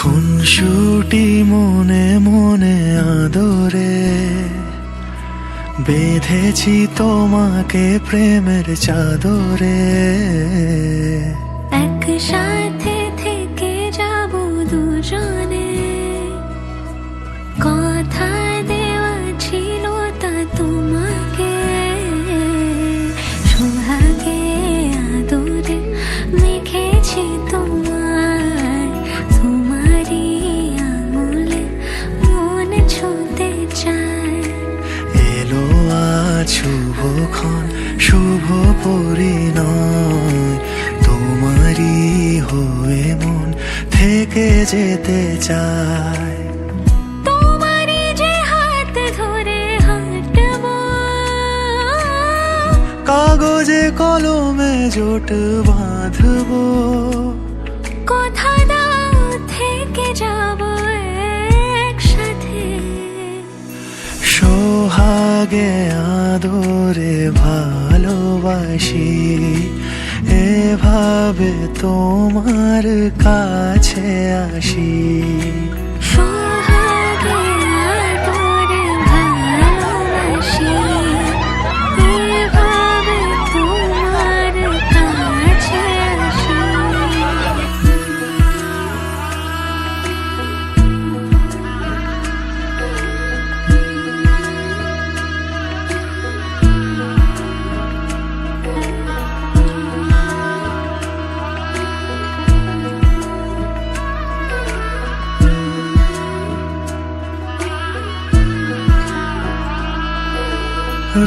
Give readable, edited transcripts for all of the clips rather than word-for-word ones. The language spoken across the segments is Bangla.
খুনসুটি মনে মনে আদরে বেঁধেছি তোমাকে প্রেমের চাদরে। একসাথে থেকে যাব দুজনে, কথা দেওয়া ছিল তা তোমাকে। সোহাগে আদরে মেখেছি তোমায়, তোমারই আঙুলে মন ছুঁতে চায়। এলো আজ শুভক্ষণ, শুভ পরিণয়, তোমারই হয়ে মন থেকে যেতে চায়। তোমারই যে হাত ধরে হাঁটবো, কাগজে কলমে জোট বাঁধবো, কথা দাও থেকে যাব একসাথে। সোহাগে আদরে ভালোবাসি, এভাবে তোমার কাছে আসি। সোহাগে আদরে ভালোবাসি, এভাবে তোমার কাছে আসি।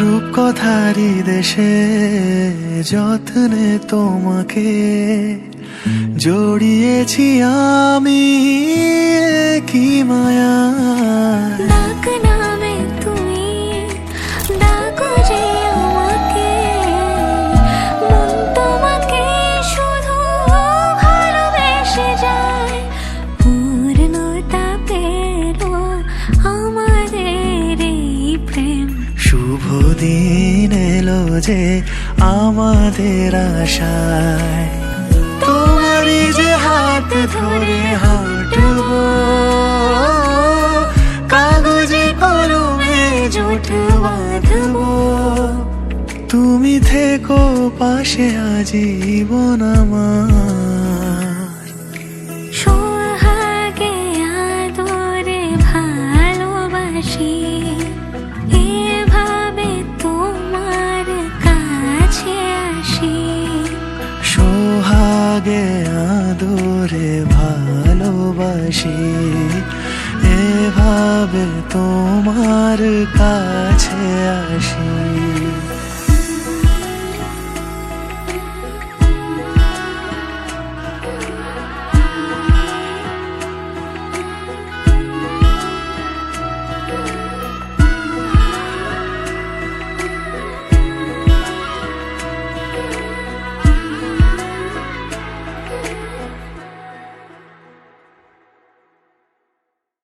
রূপকথারি দেশে যত্নে তোমাকে জড়িয়েছি আমি, কি মায়া। ডাক নামে তুমি ডাকো যে আমাকে, মন তোমাকে শুধু ভালোবেসে যায়। পূর্ণতা পেলো আমাদের এই প্রেম, শুভ দিন এলো যে আমাদের আশায়। তোমারই যে হাত ধরে হাঁটবো, কাগজে কলমে জোট বাঁধবো, তুমি থেকো পাশে আজীবন আমার। সোহাগে আদরে ভালোবাসি, এভাবে তোমার কাছে আসি। সোহাগে আদরে ভালোবাসি, এভাবে তোমার কাছে আসি।